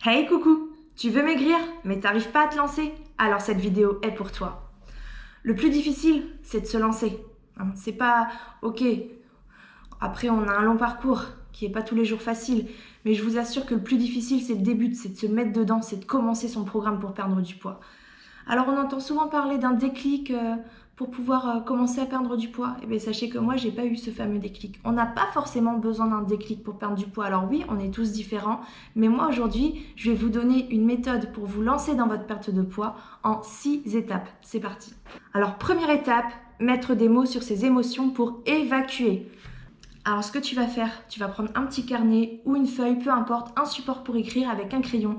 Hey coucou, tu veux maigrir mais t'arrives pas à te lancer? Alors cette vidéo est pour toi. Le plus difficile, c'est de se lancer. C'est pas ok. Après, on a un long parcours qui est pas tous les jours facile, mais je vous assure que le plus difficile, c'est le début, c'est de se mettre dedans, c'est de commencer son programme pour perdre du poids. Alors on entend souvent parler d'un déclic pour pouvoir commencer à perdre du poids. Eh bien sachez que moi j'ai pas eu ce fameux déclic. On n'a pas forcément besoin d'un déclic pour perdre du poids. Alors oui, on est tous différents, mais moi aujourd'hui je vais vous donner une méthode pour vous lancer dans votre perte de poids en 6 étapes. C'est parti. Alors première étape, mettre des mots sur ses émotions pour évacuer. Alors ce que tu vas faire, tu vas prendre un petit carnet ou une feuille, peu importe, un support pour écrire avec un crayon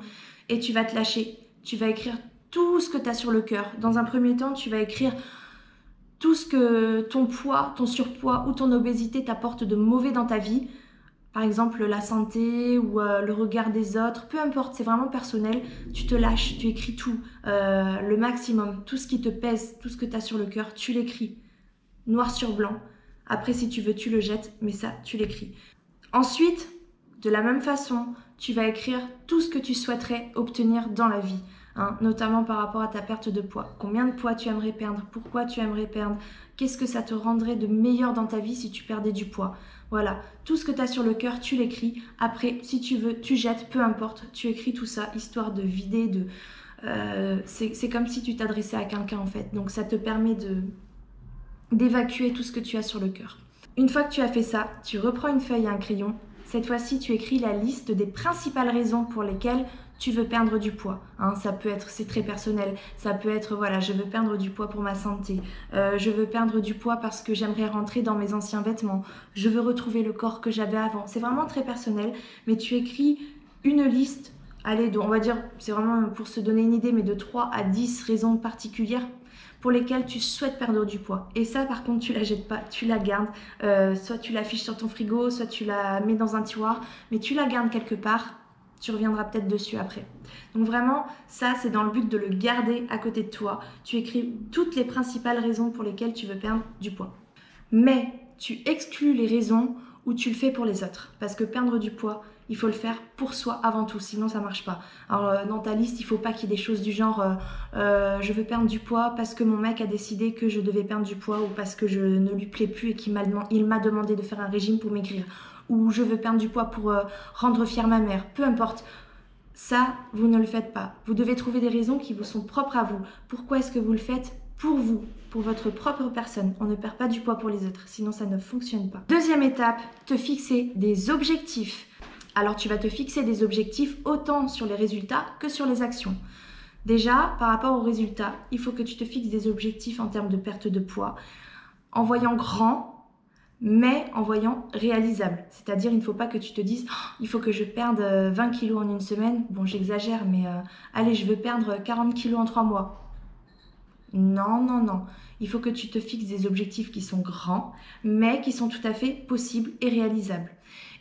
et tu vas te lâcher. Tu vas écrire tout ce que tu as sur le cœur. Dans un premier temps, tu vas écrire tout ce que ton poids, ton surpoids ou ton obésité t'apporte de mauvais dans ta vie. Par exemple, la santé ou le regard des autres, peu importe, c'est vraiment personnel. Tu te lâches, tu écris tout, le maximum, tout ce qui te pèse, tout ce que tu as sur le cœur, tu l'écris, noir sur blanc. Après, si tu veux, tu le jettes, mais ça, tu l'écris. Ensuite, de la même façon, tu vas écrire tout ce que tu souhaiterais obtenir dans la vie, notamment par rapport à ta perte de poids. Combien de poids tu aimerais perdre? Pourquoi tu aimerais perdre? Qu'est-ce que ça te rendrait de meilleur dans ta vie si tu perdais du poids? Voilà, tout ce que tu as sur le cœur, tu l'écris. Après, si tu veux, tu jettes, peu importe, tu écris tout ça, histoire de vider, c'est comme si tu t'adressais à quelqu'un en fait. Donc ça te permet d'évacuer tout ce que tu as sur le cœur. Une fois que tu as fait ça, tu reprends une feuille et un crayon. Cette fois-ci, tu écris la liste des principales raisons pour lesquelles tu veux perdre du poids. Ça peut être, c'est très personnel, ça peut être, voilà, je veux perdre du poids pour ma santé, je veux perdre du poids parce que j'aimerais rentrer dans mes anciens vêtements, je veux retrouver le corps que j'avais avant. C'est vraiment très personnel, mais tu écris une liste, allez, on va dire, c'est vraiment pour se donner une idée, mais de 3 à 10 raisons particulières pour lesquelles tu souhaites perdre du poids. Et ça, par contre, tu la jettes pas, tu la gardes. Soit tu l'affiches sur ton frigo, soit tu la mets dans un tiroir, mais tu la gardes quelque part. Tu reviendras peut-être dessus après. Donc vraiment, ça, c'est dans le but de le garder à côté de toi. Tu écris toutes les principales raisons pour lesquelles tu veux perdre du poids. Mais tu exclus les raisons où tu le fais pour les autres. Parce que perdre du poids, il faut le faire pour soi avant tout, sinon ça marche pas. Alors dans ta liste, il faut pas qu'il y ait des choses du genre je veux perdre du poids parce que mon mec a décidé que je devais perdre du poids ou parce que je ne lui plais plus et qu'il m'a demandé de faire un régime pour maigrir. Ou je veux perdre du poids pour rendre fière ma mère. Peu importe. Ça, vous ne le faites pas. Vous devez trouver des raisons qui vous sont propres à vous. Pourquoi est-ce que vous le faites? Pour vous, pour votre propre personne. On ne perd pas du poids pour les autres, sinon ça ne fonctionne pas. Deuxième étape, te fixer des objectifs. Alors tu vas te fixer des objectifs autant sur les résultats que sur les actions. Déjà, par rapport aux résultats, il faut que tu te fixes des objectifs en termes de perte de poids, en voyant grand, mais en voyant réalisable. C'est-à-dire, il ne faut pas que tu te dises « il faut que je perde 20 kilos en une semaine ». Bon, j'exagère, mais allez, je veux perdre 40 kilos en 3 mois. Non, non, non. Il faut que tu te fixes des objectifs qui sont grands, mais qui sont tout à fait possibles et réalisables.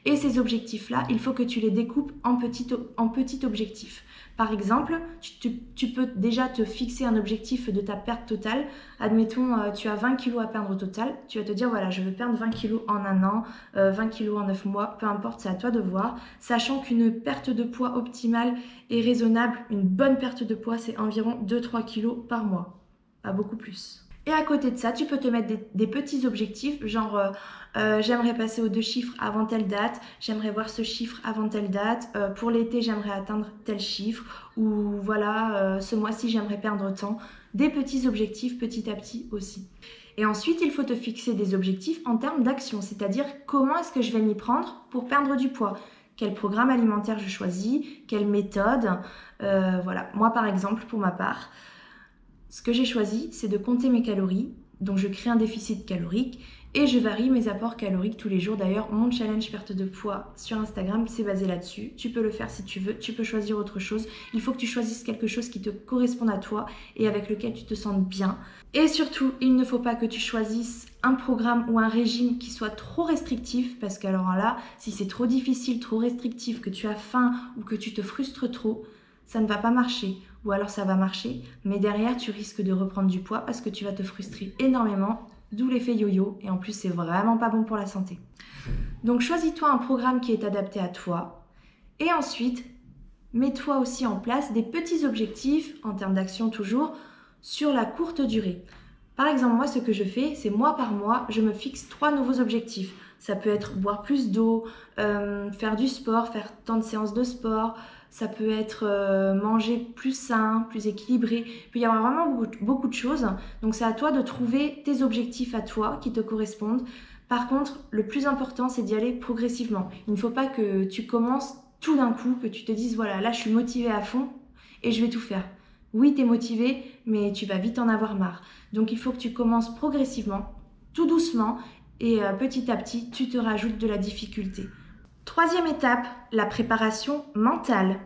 Et ces objectifs-là, il faut que tu les découpes en petits objectifs. Par exemple, tu peux déjà te fixer un objectif de ta perte totale. Admettons, tu as 20 kilos à perdre au total. Tu vas te dire, voilà, je veux perdre 20 kilos en un an, 20 kilos en 9 mois, peu importe, c'est à toi de voir. Sachant qu'une perte de poids optimale et raisonnable, une bonne perte de poids, c'est environ 2-3 kilos par mois. Pas beaucoup plus. Et à côté de ça, tu peux te mettre des petits objectifs, genre j'aimerais passer aux 2 chiffres avant telle date, j'aimerais voir ce chiffre avant telle date, pour l'été j'aimerais atteindre tel chiffre, ou voilà, ce mois-ci j'aimerais perdre tant. Des petits objectifs petit à petit aussi. Et ensuite, il faut te fixer des objectifs en termes d'action, c'est-à-dire comment est-ce que je vais m'y prendre pour perdre du poids. Quel programme alimentaire je choisis, quelle méthode, voilà. Moi par exemple, pour ma part, ce que j'ai choisi, c'est de compter mes calories, donc je crée un déficit calorique et je varie mes apports caloriques tous les jours. D'ailleurs, mon challenge perte de poids sur Instagram, c'est basé là-dessus. Tu peux le faire si tu veux, tu peux choisir autre chose. Il faut que tu choisisses quelque chose qui te corresponde à toi et avec lequel tu te sentes bien. Et surtout, il ne faut pas que tu choisisses un programme ou un régime qui soit trop restrictif, parce qu'alors là, si c'est trop difficile, trop restrictif, que tu as faim ou que tu te frustres trop, ça ne va pas marcher. Ou alors ça va marcher, mais derrière tu risques de reprendre du poids parce que tu vas te frustrer énormément, d'où l'effet yo-yo, et en plus c'est vraiment pas bon pour la santé. Donc choisis-toi un programme qui est adapté à toi, et ensuite mets-toi aussi en place des petits objectifs, en termes d'action toujours, sur la courte durée. Par exemple, moi, ce que je fais, c'est mois par mois, je me fixe 3 nouveaux objectifs. Ça peut être boire plus d'eau, faire du sport, faire tant de séances de sport. Ça peut être manger plus sain, plus équilibré. Il peut y avoir vraiment beaucoup de choses. Donc, c'est à toi de trouver tes objectifs à toi qui te correspondent. Par contre, le plus important, c'est d'y aller progressivement. Il ne faut pas que tu commences tout d'un coup, que tu te dises, voilà, là, je suis motivée à fond et je vais tout faire. Oui, tu es motivé, mais tu vas vite en avoir marre. Donc, il faut que tu commences progressivement, tout doucement, et petit à petit, tu te rajoutes de la difficulté. Troisième étape, la préparation mentale.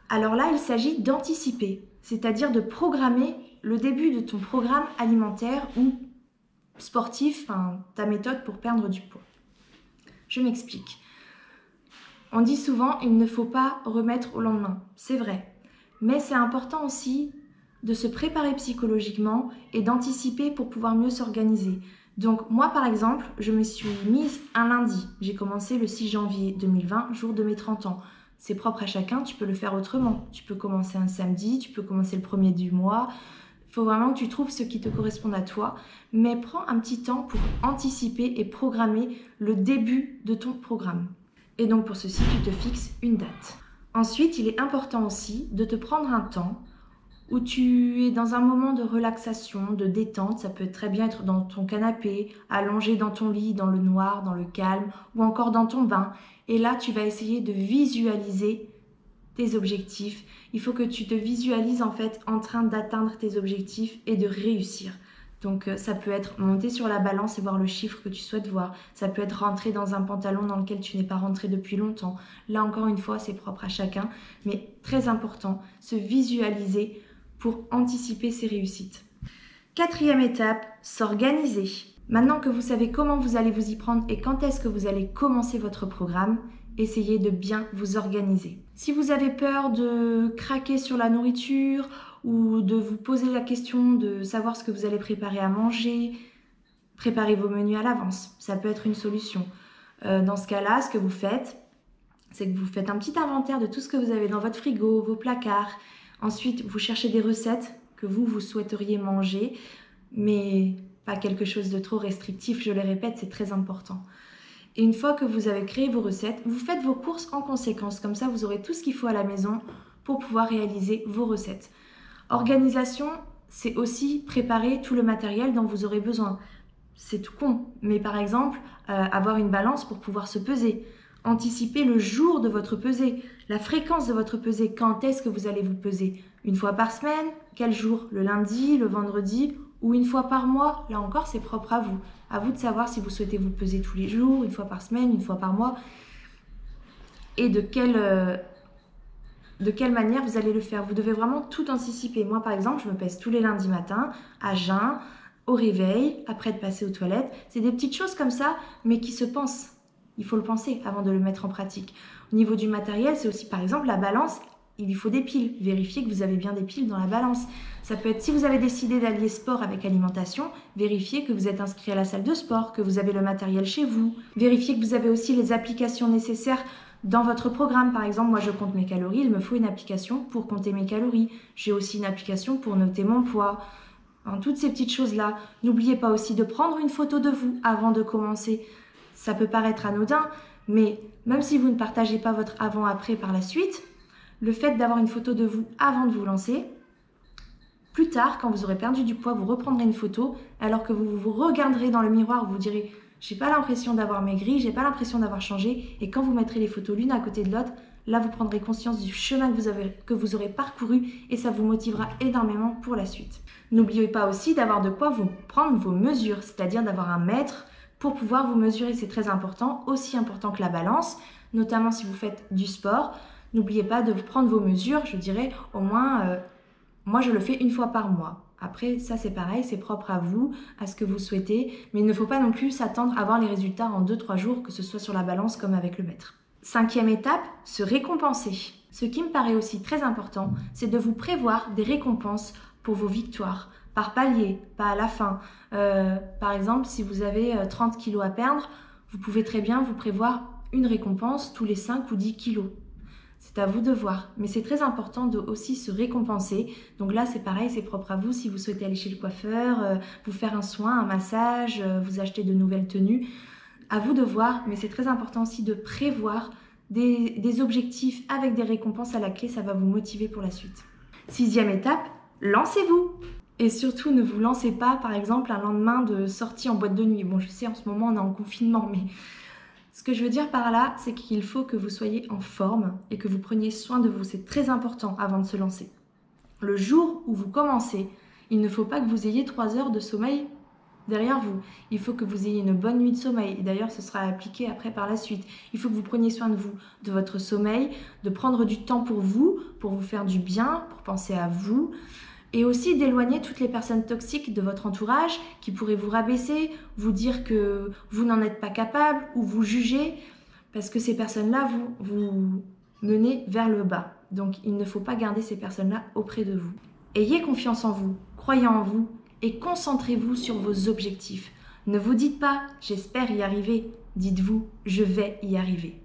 Alors là, il s'agit d'anticiper, c'est-à-dire de programmer le début de ton programme alimentaire ou sportif, ta méthode pour perdre du poids. Je m'explique. On dit souvent, il ne faut pas remettre au lendemain. C'est vrai. Mais c'est important aussi de se préparer psychologiquement et d'anticiper pour pouvoir mieux s'organiser. Donc moi par exemple, je me suis mise un lundi. J'ai commencé le 6 janvier 2020, jour de mes 30 ans. C'est propre à chacun, tu peux le faire autrement. Tu peux commencer un samedi, tu peux commencer le premier du mois. Il faut vraiment que tu trouves ce qui te correspond à toi. Mais prends un petit temps pour anticiper et programmer le début de ton programme. Et donc pour ceci, tu te fixes une date. Ensuite, il est important aussi de te prendre un temps où tu es dans un moment de relaxation, de détente. Ça peut très bien être dans ton canapé, allongé dans ton lit, dans le noir, dans le calme, ou encore dans ton bain. Et là, tu vas essayer de visualiser tes objectifs. Il faut que tu te visualises en fait en train d'atteindre tes objectifs et de réussir. Donc ça peut être monter sur la balance et voir le chiffre que tu souhaites voir. Ça peut être rentrer dans un pantalon dans lequel tu n'es pas rentré depuis longtemps. Là encore une fois, c'est propre à chacun. Mais très important, se visualiser pour anticiper ses réussites. Quatrième étape, s'organiser. Maintenant que vous savez comment vous allez vous y prendre et quand est-ce que vous allez commencer votre programme, essayez de bien vous organiser. Si vous avez peur de craquer sur la nourriture ou de vous poser la question de savoir ce que vous allez préparer à manger, préparez vos menus à l'avance. Ça peut être une solution. Dans ce cas-là, ce que vous faites, c'est que vous faites un petit inventaire de tout ce que vous avez dans votre frigo, vos placards. Ensuite, vous cherchez des recettes que vous souhaiteriez manger, mais pas quelque chose de trop restrictif, je le répète, c'est très important. Et une fois que vous avez créé vos recettes, vous faites vos courses en conséquence. Comme ça, vous aurez tout ce qu'il faut à la maison pour pouvoir réaliser vos recettes. Organisation, c'est aussi préparer tout le matériel dont vous aurez besoin. C'est tout con, mais par exemple, avoir une balance pour pouvoir se peser. Anticiper le jour de votre pesée, la fréquence de votre pesée. Quand est-ce que vous allez vous peser? Une fois par semaine? Quel jour? Le lundi, le vendredi ou une fois par mois? Là encore, c'est propre à vous. À vous de savoir si vous souhaitez vous peser tous les jours, une fois par semaine, une fois par mois. Et de quelle manière vous allez le faire. Vous devez vraiment tout anticiper. Moi, par exemple, je me pèse tous les lundis matins, à jeun, au réveil, après de passer aux toilettes. C'est des petites choses comme ça, mais qui se pensent. Il faut le penser avant de le mettre en pratique. Au niveau du matériel, c'est aussi par exemple la balance. Il lui faut des piles. Vérifiez que vous avez bien des piles dans la balance. Ça peut être si vous avez décidé d'allier sport avec alimentation, vérifiez que vous êtes inscrit à la salle de sport, que vous avez le matériel chez vous. Vérifiez que vous avez aussi les applications nécessaires dans votre programme. Par exemple, moi je compte mes calories, il me faut une application pour compter mes calories. J'ai aussi une application pour noter mon poids. Toutes ces petites choses-là. N'oubliez pas aussi de prendre une photo de vous avant de commencer. Ça peut paraître anodin, mais même si vous ne partagez pas votre avant-après par la suite, le fait d'avoir une photo de vous avant de vous lancer, plus tard, quand vous aurez perdu du poids, vous reprendrez une photo, alors que vous vous regarderez dans le miroir, vous direz « j'ai pas l'impression d'avoir maigri, j'ai pas l'impression d'avoir changé », et quand vous mettrez les photos l'une à côté de l'autre, là vous prendrez conscience du chemin que vous aurez parcouru et ça vous motivera énormément pour la suite. N'oubliez pas aussi d'avoir de quoi vous prendre vos mesures, c'est-à-dire d'avoir un mètre pour pouvoir vous mesurer, c'est très important, aussi important que la balance, notamment si vous faites du sport. N'oubliez pas de vous prendre vos mesures, je dirais au moins, moi je le fais une fois par mois. Après, ça c'est pareil, c'est propre à vous, à ce que vous souhaitez, mais il ne faut pas non plus s'attendre à voir les résultats en 2-3 jours, que ce soit sur la balance comme avec le mètre. Cinquième étape, se récompenser. Ce qui me paraît aussi très important, c'est de vous prévoir des récompenses pour vos victoires, par palier, pas à la fin. Par exemple, si vous avez 30 kilos à perdre, vous pouvez très bien vous prévoir une récompense tous les 5 ou 10 kilos. C'est à vous de voir. Mais c'est très important de aussi se récompenser. Donc là, c'est pareil, c'est propre à vous. Si vous souhaitez aller chez le coiffeur, vous faire un soin, un massage, vous acheter de nouvelles tenues, à vous de voir. Mais c'est très important aussi de prévoir des objectifs avec des récompenses à la clé. Ça va vous motiver pour la suite. 6e étape, lancez-vous! Et surtout, ne vous lancez pas, par exemple, un lendemain de sortie en boîte de nuit. Bon, je sais, en ce moment, on est en confinement, mais ce que je veux dire par là, c'est qu'il faut que vous soyez en forme et que vous preniez soin de vous. C'est très important avant de se lancer. Le jour où vous commencez, il ne faut pas que vous ayez 3 heures de sommeil derrière vous. Il faut que vous ayez une bonne nuit de sommeil. Et d'ailleurs, ce sera appliqué après par la suite. Il faut que vous preniez soin de vous, de votre sommeil, de prendre du temps pour vous faire du bien, pour penser à vous. Et aussi d'éloigner toutes les personnes toxiques de votre entourage qui pourraient vous rabaisser, vous dire que vous n'en êtes pas capable ou vous juger, parce que ces personnes-là vous menez vers le bas. Donc il ne faut pas garder ces personnes-là auprès de vous. Ayez confiance en vous, croyez en vous et concentrez-vous sur vos objectifs. Ne vous dites pas « j'espère y arriver », dites-vous « je vais y arriver ».